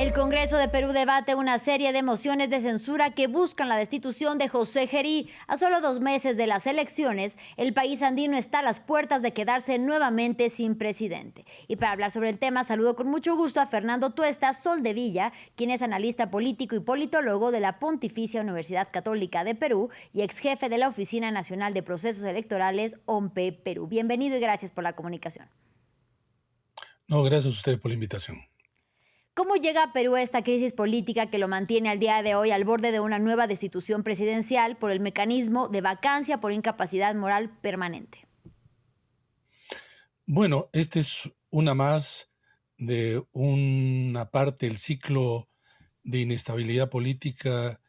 El Congreso de Perú debate una serie de mociones de censura que buscan la destitución de José Gerí. A solo 2 meses de las elecciones, el país andino está a las puertas de quedarse nuevamente sin presidente. Y para hablar sobre el tema, saludo con mucho gusto a Fernando Tuesta Soldevilla, quien es analista político y politólogo de la Pontificia Universidad Católica de Perú y ex jefe de la Oficina Nacional de Procesos Electorales, OMPE Perú. Bienvenido y gracias por la comunicación. No, gracias a usted por la invitación. ¿Cómo llega Perú a esta crisis política que lo mantiene al día de hoy al borde de una nueva destitución presidencial por el mecanismo de vacancia por incapacidad moral permanente? Bueno, esta es una más de una parte del ciclo de inestabilidad política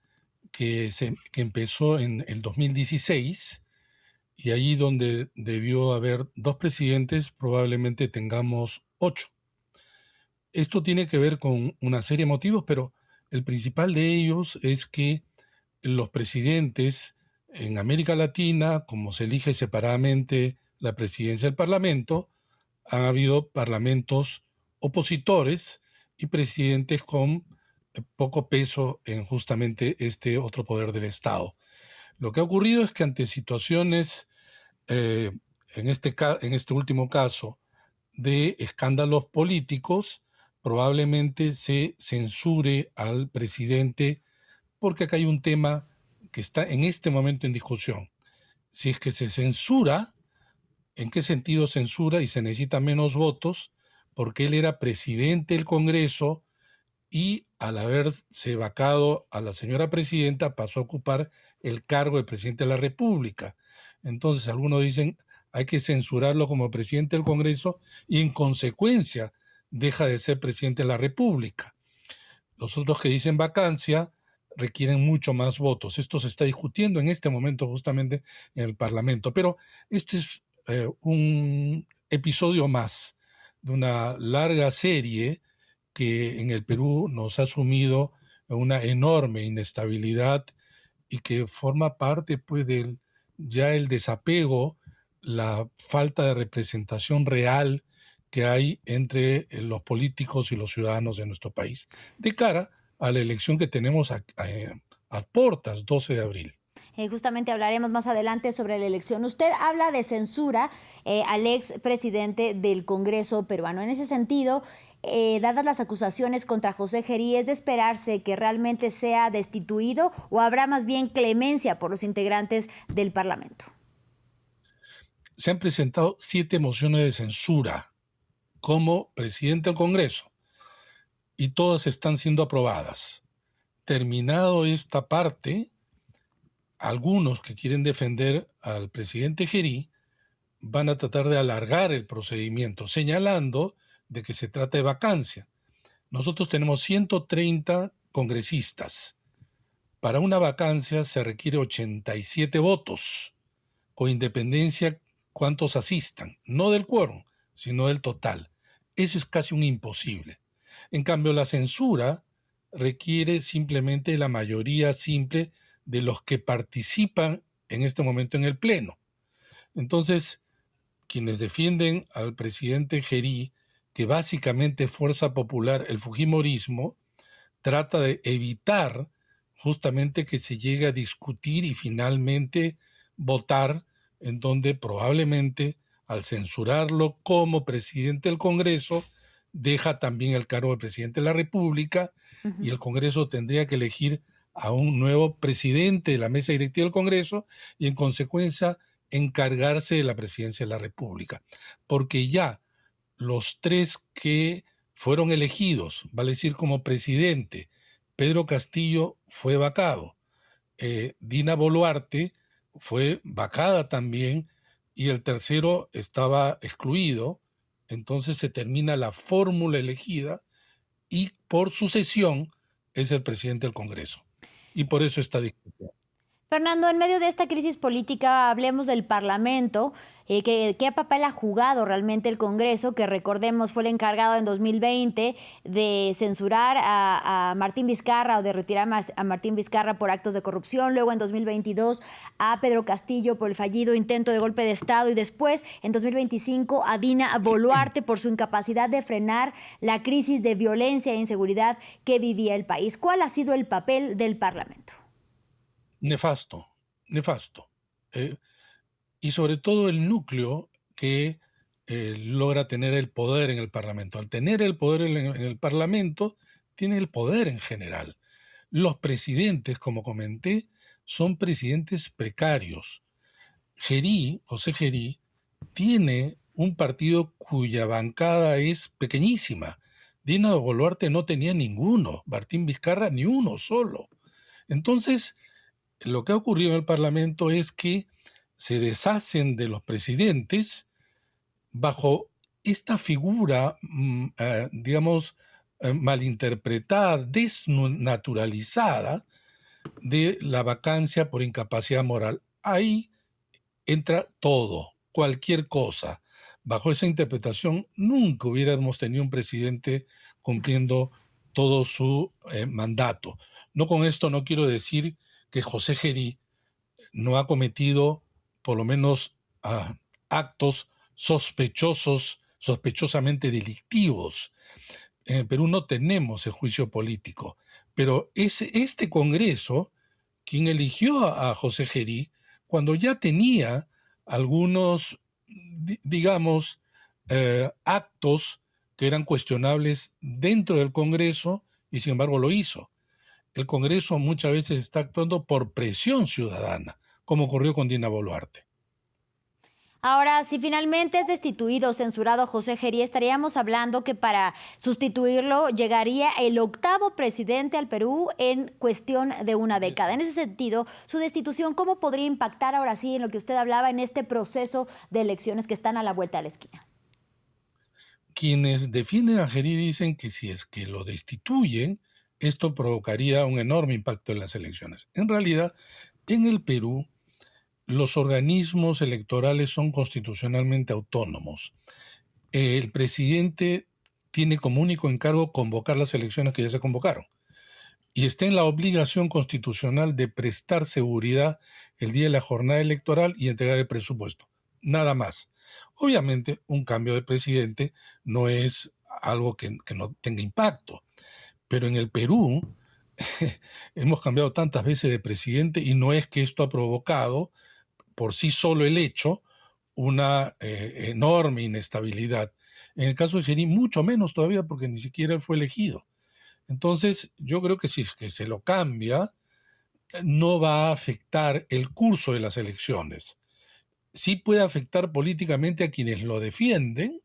que empezó en el 2016 y allí donde debió haber 2 presidentes, probablemente tengamos 8. Esto tiene que ver con una serie de motivos, pero el principal de ellos es que los presidentes en América Latina, como se elige separadamente la presidencia del Parlamento, han habido parlamentos opositores y presidentes con poco peso en justamente este otro poder del Estado. Lo que ha ocurrido es que ante situaciones, eh, en este último caso, de escándalos políticos, probablemente se censure al presidente, porque acá hay un tema que está en este momento en discusión. Si es que se censura, ¿en qué sentido censura? Y se necesita menos votos, porque él era presidente del Congreso y al haberse vacado a la señora presidenta pasó a ocupar el cargo de presidente de la República. Entonces algunos dicen hay que censurarlo como presidente del Congreso y en consecuencia deja de ser presidente de la República. Los otros que dicen vacancia requieren mucho más votos. Esto se está discutiendo en este momento justamente en el Parlamento, pero este es un episodio más de una larga serie que en el Perú nos ha sumido en una enorme inestabilidad y que forma parte pues del ya el desapego, la falta de representación real que hay entre los políticos y los ciudadanos de nuestro país, de cara a la elección que tenemos a portas, 12 de abril. Justamente hablaremos más adelante sobre la elección. Usted habla de censura al ex presidente del Congreso peruano. En ese sentido, dadas las acusaciones contra José Gerí, ¿es de esperarse que realmente sea destituido o habrá más bien clemencia por los integrantes del Parlamento? Se han presentado 7 mociones de censura como presidente del Congreso y todas están siendo aprobadas. Terminado esta parte, algunos que quieren defender al presidente Gerí van a tratar de alargar el procedimiento, señalando de que se trata de vacancia. Nosotros tenemos 130 congresistas. Para una vacancia se requiere 87 votos, con independencia cuántos asistan, no del quórum, sino del total. Eso es casi un imposible. En cambio, la censura requiere simplemente la mayoría simple de los que participan en este momento en el Pleno. Entonces, quienes defienden al presidente Gerí, que básicamente Fuerza Popular, el fujimorismo, trata de evitar justamente que se llegue a discutir y finalmente votar, en donde probablemente al censurarlo como presidente del Congreso, deja también el cargo de presidente de la República y el Congreso tendría que elegir a un nuevo presidente de la mesa directiva del Congreso y en consecuencia encargarse de la presidencia de la República. Porque ya los 3 que fueron elegidos, vale decir como presidente, Pedro Castillo fue vacado, Dina Boluarte fue vacada también y el tercero estaba excluido, entonces se termina la fórmula elegida y por sucesión es el presidente del Congreso. Y por eso está discutiendo. Fernando, en medio de esta crisis política, hablemos del Parlamento. ¿Qué papel ha jugado realmente el Congreso, que recordemos fue el encargado en 2020 de censurar a Martín Vizcarra o de retirar a Martín Vizcarra por actos de corrupción, luego en 2022 a Pedro Castillo por el fallido intento de golpe de Estado y después en 2025 a Dina Boluarte por su incapacidad de frenar la crisis de violencia e inseguridad que vivía el país? ¿Cuál ha sido el papel del Parlamento? Nefasto, nefasto. Y sobre todo el núcleo que logra tener el poder en el Parlamento. Al tener el poder en el Parlamento, tiene el poder en general. Los presidentes, como comenté, son presidentes precarios. José Gerí, tiene un partido cuya bancada es pequeñísima. Dina Boluarte no tenía ninguno, Martín Vizcarra ni uno solo. Entonces, lo que ha ocurrido en el Parlamento es que se deshacen de los presidentes bajo esta figura, digamos, malinterpretada, desnaturalizada de la vacancia por incapacidad moral. Ahí entra todo, cualquier cosa. Bajo esa interpretación nunca hubiéramos tenido un presidente cumpliendo todo su mandato. No, con esto no quiero decir que José Gerí no ha cometido por lo menos actos sospechosamente delictivos. En el Perú no tenemos el juicio político, pero este Congreso, quien eligió a José Gerí, cuando ya tenía algunos, digamos, actos que eran cuestionables dentro del Congreso, y sin embargo lo hizo. El Congreso muchas veces está actuando por presión ciudadana, como ocurrió con Dina Boluarte. Ahora, si finalmente es destituido o censurado José Gerí, estaríamos hablando que para sustituirlo llegaría el octavo presidente al Perú en cuestión de una década. En ese sentido, su destitución, ¿cómo podría impactar ahora sí en lo que usted hablaba en este proceso de elecciones que están a la vuelta de la esquina? Quienes defienden a Gerí dicen que si es que lo destituyen, esto provocaría un enorme impacto en las elecciones. En realidad, en el Perú, los organismos electorales son constitucionalmente autónomos. El presidente tiene como único encargo convocar las elecciones que ya se convocaron y está en la obligación constitucional de prestar seguridad el día de la jornada electoral y entregar el presupuesto. Nada más. Obviamente, un cambio de presidente no es algo que no tenga impacto, pero en el Perú hemos cambiado tantas veces de presidente y no es que esto ha provocado por sí solo el hecho una enorme inestabilidad. En el caso de Gerí, mucho menos todavía porque ni siquiera él fue elegido. Entonces, yo creo que si es que se lo cambia, no va a afectar el curso de las elecciones. Sí puede afectar políticamente a quienes lo defienden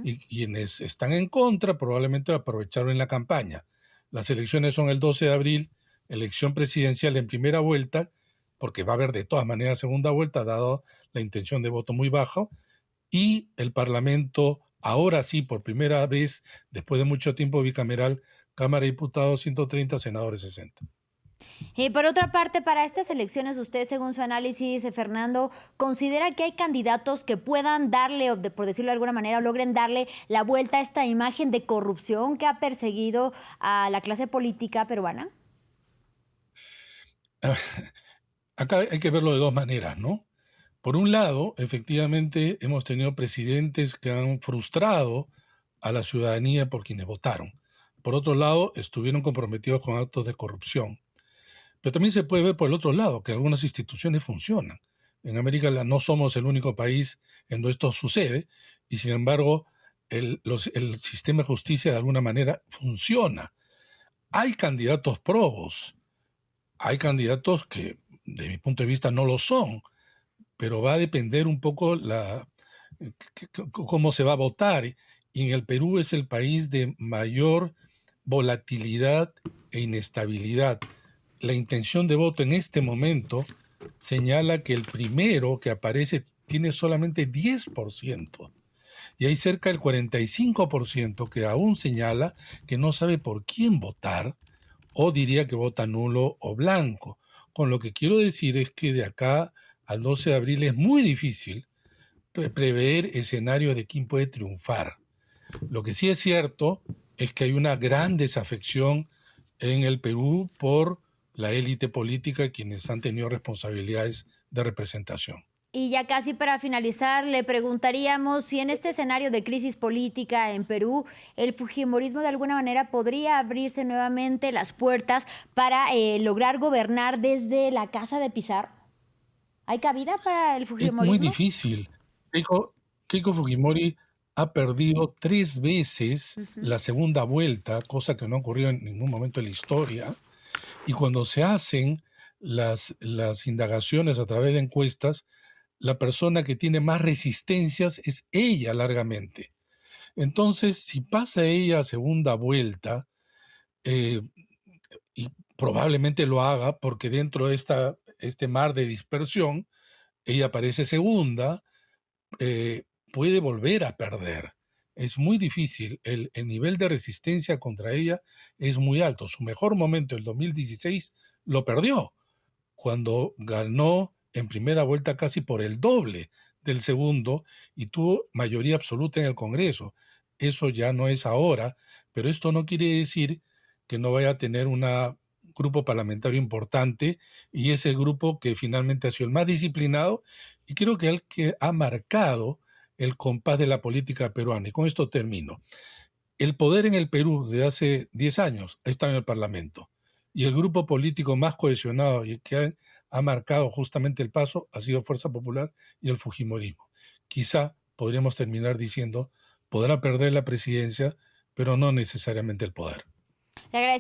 y quienes están en contra probablemente aprovecharon en la campaña. Las elecciones son el 12 de abril, elección presidencial en primera vuelta, porque va a haber de todas maneras segunda vuelta, dado la intención de voto muy baja, y el Parlamento, ahora sí, por primera vez, después de mucho tiempo bicameral, Cámara de Diputados 130, senadores 60. Y por otra parte, para estas elecciones, usted, según su análisis, Fernando, ¿considera que hay candidatos que puedan darle, o por decirlo de alguna manera, o logren darle la vuelta a esta imagen de corrupción que ha perseguido a la clase política peruana? Acá hay que verlo de dos maneras, ¿no? Por un lado, efectivamente, hemos tenido presidentes que han frustrado a la ciudadanía por quienes votaron. Por otro lado, estuvieron comprometidos con actos de corrupción. Pero también se puede ver por el otro lado, que algunas instituciones funcionan. En América no somos el único país en donde esto sucede, y sin embargo, el sistema de justicia de alguna manera funciona. Hay candidatos probos, hay candidatos que, de mi punto de vista, no lo son, pero va a depender un poco cómo se va a votar. Y en el Perú es el país de mayor volatilidad e inestabilidad. La intención de voto en este momento señala que el primero que aparece tiene solamente 10%. Y hay cerca del 45% que aún señala que no sabe por quién votar o diría que vota nulo o blanco. Con lo que quiero decir es que de acá al 12 de abril es muy difícil prever escenarios de quién puede triunfar. Lo que sí es cierto es que hay una gran desafección en el Perú por la élite política, quienes han tenido responsabilidades de representación. Y ya casi para finalizar, le preguntaríamos si en este escenario de crisis política en Perú, el fujimorismo de alguna manera podría abrirse nuevamente las puertas para lograr gobernar desde la casa de Pizarro. ¿Hay cabida para el Es muy fujimorismo? difícil. Keiko Fujimori ha perdido 3 veces Ujú. la segunda vuelta, cosa que no ha ocurrido en ningún momento en la historia. Y cuando se hacen las indagaciones a través de encuestas, la persona que tiene más resistencias es ella largamente. Entonces, si pasa ella a segunda vuelta, eh, y probablemente lo haga porque dentro de este mar de dispersión, ella aparece segunda, puede volver a perder. Es muy difícil, el nivel de resistencia contra ella es muy alto. Su mejor momento, el 2016, lo perdió, cuando ganó en primera vuelta casi por el doble del segundo y tuvo mayoría absoluta en el Congreso. Eso ya no es ahora, pero esto no quiere decir que no vaya a tener un grupo parlamentario importante, y ese grupo que finalmente ha sido el más disciplinado y creo que el que ha marcado el compás de la política peruana. Y con esto termino. El poder en el Perú de hace 10 años está en el Parlamento, y el grupo político más cohesionado y que ha marcado justamente el paso ha sido Fuerza Popular y el Fujimorismo. Quizá podríamos terminar diciendo, podrá perder la presidencia, pero no necesariamente el poder. Le agradecemos